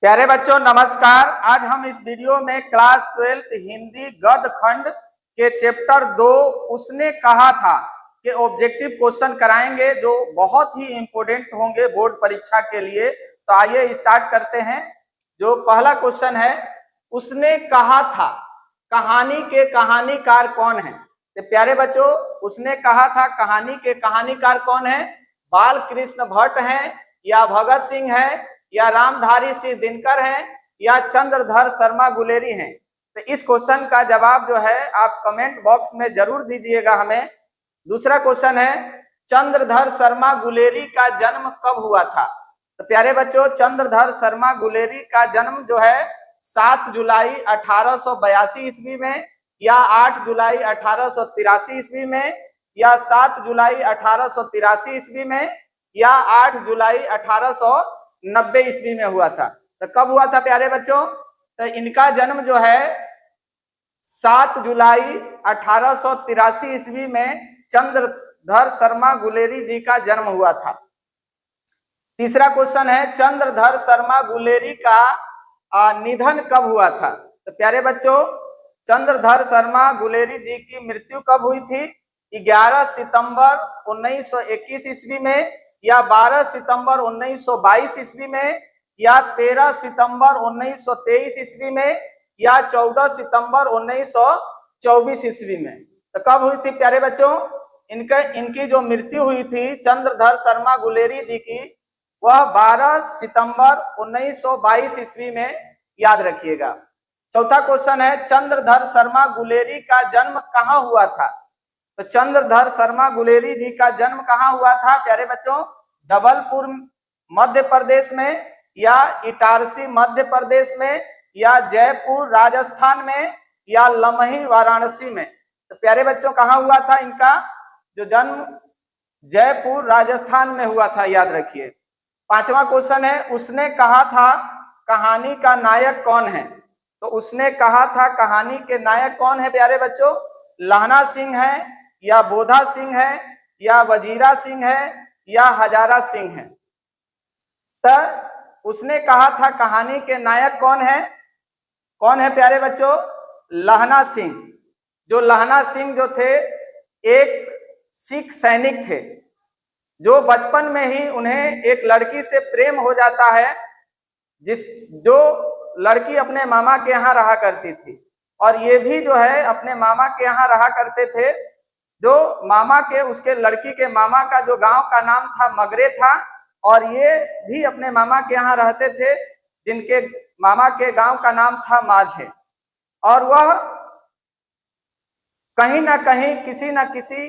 प्यारे बच्चों नमस्कार। आज हम इस वीडियो में क्लास 12 हिंदी गद्य खंड के चैप्टर 2 उसने कहा था कि ऑब्जेक्टिव क्वेश्चन कराएंगे जो बहुत ही इंपॉर्टेंट होंगे बोर्ड परीक्षा के लिए। तो आइए स्टार्ट करते हैं। जो पहला क्वेश्चन है, उसने कहा था कहानी के कहानीकार कौन है? तो प्यारे बच्चों, उसने कहा था कहानी के कहानीकार कौन है? बाल कृष्ण भट्ट हैं, या भगत सिंह है, या रामधारी सिंह दिनकर हैं, या चंद्रधर शर्मा गुलेरी हैं? तो इस क्वेश्चन का जवाब जो है आप कमेंट बॉक्स में जरूर दीजिएगा हमें। दूसरा क्वेश्चन है, चंद्रधर शर्मा गुलेरी का जन्म कब हुआ था? तो प्यारे बच्चों, चंद्रधर शर्मा गुलेरी का जन्म जो है 7 जुलाई 1882 ईस्वी में, या 8 जुलाई 1883 ईस्वी में, या 7 जुलाई 1883 ईस्वी में, या 8 जुलाई 1890 ईस्वी में हुआ था। तो कब हुआ था प्यारे बच्चों? तो इनका जन्म जो है 7 जुलाई 1883 ईस्वी में चंद्रधर शर्मा गुलेरी जी का जन्म हुआ था। तीसरा क्वेश्चन है, चंद्रधर शर्मा गुलेरी का निधन कब हुआ था? तो प्यारे बच्चों, चंद्रधर शर्मा गुलेरी जी की मृत्यु कब हुई थी? 11 सितंबर 1921 ईस्वी में, या 12 सितंबर 1922 ईस्वी में, या 13 सितंबर 1923 ईस्वी में, या 14 सितंबर 1924 ईस्वी में। तो कब हुई थी प्यारे बच्चों? इनकी जो मृत्यु हुई थी चंद्रधर शर्मा गुलेरी जी की, वह 12 सितंबर 1922 ईस्वी में, याद रखिएगा। चौथा क्वेश्चन है, चंद्रधर शर्मा गुलेरी का जन्म कहाँ हुआ था? तो चंद्रधर शर्मा गुलेरी जी का जन्म कहाँ हुआ था प्यारे बच्चों? जबलपुर मध्य प्रदेश में, या इटारसी मध्य प्रदेश में, या जयपुर राजस्थान में, या लमही वाराणसी में? तो प्यारे बच्चों, कहाँ हुआ था इनका जो जन्म? जयपुर राजस्थान में हुआ था, याद रखिए। पांचवा क्वेश्चन है, उसने कहा था कहानी का नायक कौन है? तो उसने कहा था कहानी के नायक कौन है प्यारे बच्चों? लहना सिंह है, या बोधा सिंह है, या वजीरा सिंह है, या हजारा सिंह है? तो उसने कहा था कहानी के नायक कौन है? कौन है प्यारे बच्चों? लहना सिंह। जो लहना सिंह जो थे एक सिख सैनिक थे, जो बचपन में ही उन्हें एक लड़की से प्रेम हो जाता है, जो लड़की अपने मामा के यहाँ रहा करती थी, और ये भी जो है अपने मामा के यहाँ रहा करते थे। जो मामा के उसके लड़की के मामा का जो गांव का नाम था मगरे था, और ये भी अपने मामा के यहाँ रहते थे जिनके मामा के गांव का नाम था माझे। और वह कहीं ना कहीं किसी न किसी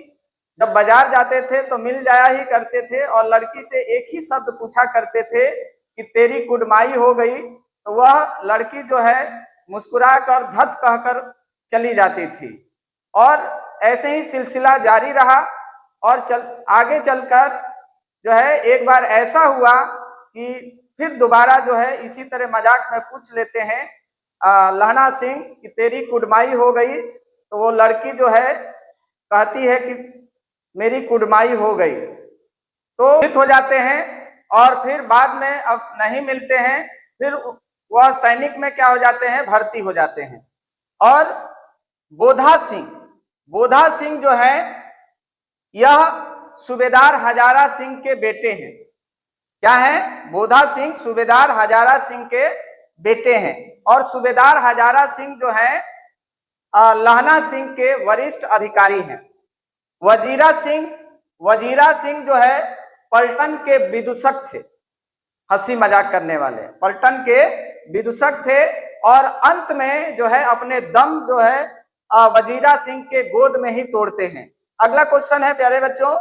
जब बाजार जाते थे तो मिल जाया ही करते थे, और लड़की से एक ही शब्द पूछा करते थे कि तेरी कुड़माई हो गई। तो वह लड़की जो है मुस्कुरा कर धत कहकर चली जाती थी, और ऐसे ही सिलसिला जारी रहा। और आगे चलकर जो है एक बार ऐसा हुआ कि फिर दोबारा जो है इसी तरह मजाक में पूछ लेते हैं लहना सिंह कि तेरी कुड़माई हो गई। तो वो लड़की जो है कहती है कि मेरी कुड़माई हो गई। तो हो जाते हैं, और फिर बाद में अब नहीं मिलते हैं। फिर वह सैनिक में क्या हो जाते हैं? भर्ती हो जाते हैं। और बोधा सिंह जो है यह सूबेदार हजारा सिंह के बेटे हैं। क्या है? बोधा सिंह सूबेदार हजारा सिंह के बेटे हैं। और सूबेदार हजारा सिंह जो है लहना सिंह के वरिष्ठ अधिकारी हैं। वजीरा सिंह जो है पलटन के विदूषक थे, हंसी मजाक करने वाले पलटन के विदूषक थे, और अंत में जो है अपने दम जो है वजीरा सिंह के गोद में ही तोड़ते हैं। अगला क्वेश्चन है प्यारे बच्चों,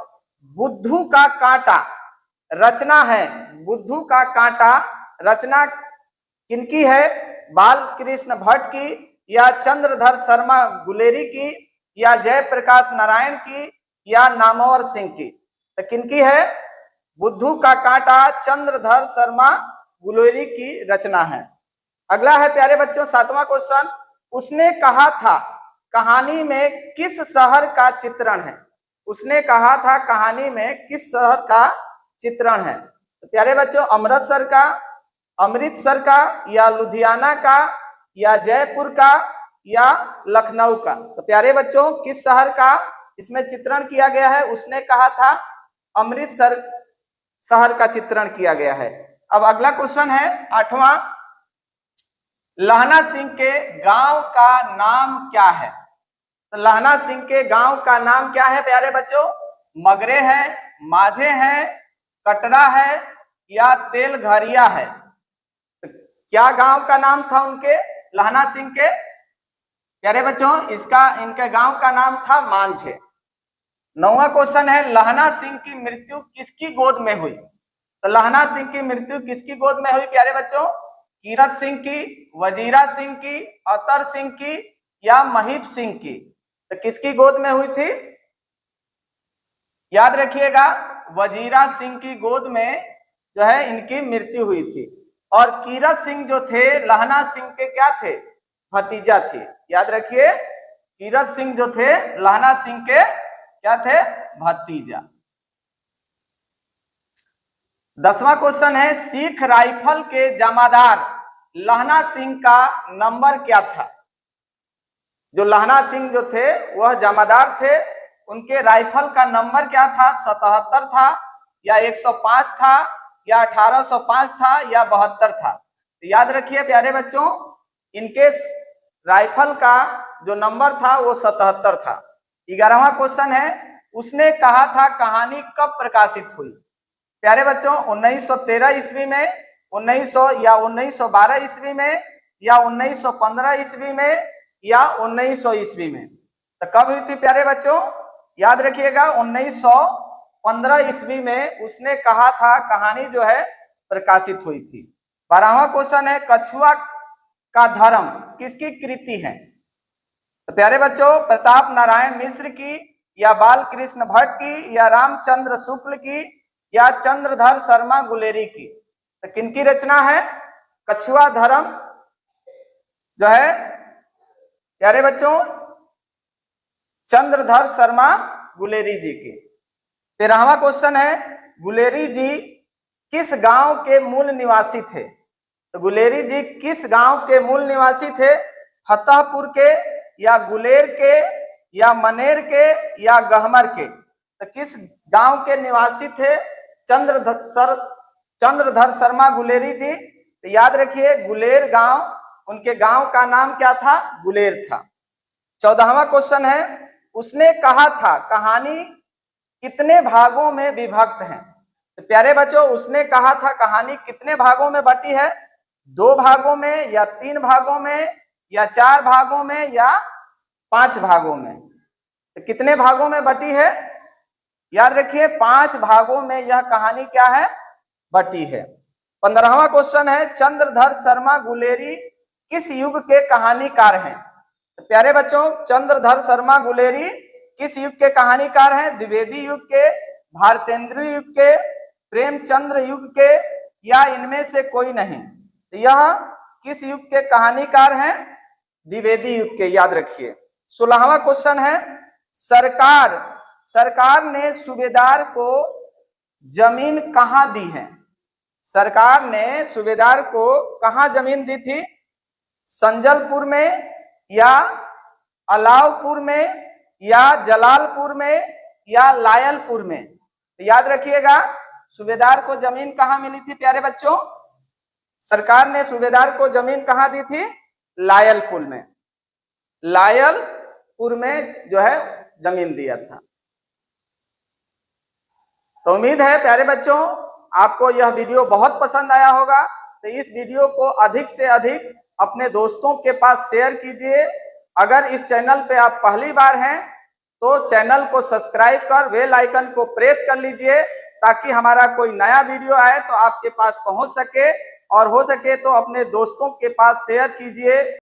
बुद्धू का कांटा रचना है। बुद्धू का कांटा रचना किनकी है? बाल कृष्ण भट्ट की, या चंद्रधर शर्मा गुलेरी की, या जयप्रकाश नारायण की, या नामवर सिंह की? तो किनकी है? बुद्धू का कांटा चंद्रधर शर्मा गुलेरी की रचना है। अगला है प्यारे बच्चों सातवां क्वेश्चन, उसने कहा था कहानी में किस शहर का चित्रण है? उसने कहा था कहानी में किस शहर का चित्रण है? तो प्यारे बच्चों, अमृतसर का, अमृतसर का या लुधियाना का या जयपुर का या लखनऊ का? तो प्यारे बच्चों किस शहर का इसमें चित्रण किया गया है? उसने कहा था अमृतसर शहर का चित्रण किया गया है। अब अगला क्वेश्चन है 8वां, लहना सिंह के गांव का नाम क्या है? तो लहना सिंह के गांव का नाम क्या है प्यारे बच्चों? मगरे है, माझे है, कटरा है या तेलघरिया है? तो क्या गांव का नाम था उनके लहना सिंह के? प्यारे बच्चों इनके गांव का नाम था मांझे। 9वां क्वेश्चन है, लहना सिंह की मृत्यु किसकी गोद में हुई? तो लहना सिंह की मृत्यु किसकी गोद में हुई प्यारे बच्चों? कीरत सिंह की, वजीरा सिंह की, अतर सिंह की या महीप सिंह की? तो किसकी गोद में हुई थी? याद रखिएगा वजीरा सिंह की गोद में जो है इनकी मृत्यु हुई थी। और कीरत सिंह जो थे लहना सिंह के क्या थे? भतीजा थे। याद रखिए कीरत सिंह जो थे लहना सिंह के क्या थे? भतीजा। 10वां क्वेश्चन है, सिख राइफल के जमादार लहना सिंह का नंबर क्या था? जो लहना सिंह जो थे वह जमादार थे, उनके राइफल का नंबर क्या था? 77 था या 105 था या 1805 था या 72 था? तो याद रखिए प्यारे बच्चों इनके राइफल का जो नंबर था वो 77 था। 11वां क्वेश्चन है, उसने कहा था कहानी कब प्रकाशित हुई? प्यारे बच्चों 1913 ईस्वी में, 1900 या 1912 ईस्वी में या 1915 ईस्वी में या 1900 ईस्वी में? तो कब हुई थी प्यारे बच्चों? याद रखिएगा 1915 ईस्वी में उसने कहा था कहानी जो है प्रकाशित हुई थी। 12वां क्वेश्चन है, कछुआ का धर्म किसकी कृति है? तो प्यारे बच्चों प्रताप नारायण मिश्र की या बाल कृष्ण भट्ट की या रामचंद्र शुक्ल की या चंद्रधर शर्मा गुलेरी की? तो किनकी रचना है कछुआ धर्म जो है प्यारे बच्चों? चंद्रधर शर्मा गुलेरी जी की। 13वां क्वेश्चन है, गुलेरी जी किस गांव के मूल निवासी थे? तो गुलेरी जी किस गांव के मूल निवासी थे? फतेहपुर के या गुलेर के या मनेर के या गहमर के? तो किस गांव के निवासी थे चंद्रधर शर्मा गुलेरी जी? तो याद रखिए गुलेर गांव, उनके गांव का नाम क्या था? गुलेर था। 14वां क्वेश्चन है, उसने कहा था कहानी कितने भागों में विभक्त है? तो प्यारे बच्चों उसने कहा था कहानी कितने भागों में बटी है? 2 भागों में या 3 भागों में या 4 भागों में या 5 भागों में? तो कितने भागों में बटी है? याद रखिए 5 भागों में यह कहानी क्या है? बटी है। 15वां क्वेश्चन है, चंद्रधर शर्मा गुलेरी किस युग के कहानीकार हैं? तो प्यारे बच्चों चंद्रधर शर्मा गुलेरी किस युग के कहानीकार हैं? द्विवेदी युग के, भारतेंद्र युग के, प्रेमचंद्र युग के या इनमें से कोई नहीं? तो यह किस युग के कहानीकार हैं? द्विवेदी युग के। याद रखिए। 16वां क्वेश्चन है, सरकार ने सूबेदार को जमीन कहां दी है? सरकार ने सूबेदार को कहां जमीन दी थी? संजलपुर में या अलावपुर में या जलालपुर में या लायलपुर में? तो याद रखिएगा सूबेदार को जमीन कहां मिली थी प्यारे बच्चों? सरकार ने सूबेदार को जमीन कहां दी थी? लायलपुर में। लायलपुर में जो है जमीन दिया था। तो उम्मीद है प्यारे बच्चों आपको यह वीडियो बहुत पसंद आया होगा। तो इस वीडियो को अधिक से अधिक अपने दोस्तों के पास शेयर कीजिए। अगर इस चैनल पे आप पहली बार हैं तो चैनल को सब्सक्राइब कर बेल आइकन को प्रेस कर लीजिए ताकि हमारा कोई नया वीडियो आए तो आपके पास पहुंच सके, और हो सके तो अपने दोस्तों के पास शेयर कीजिए।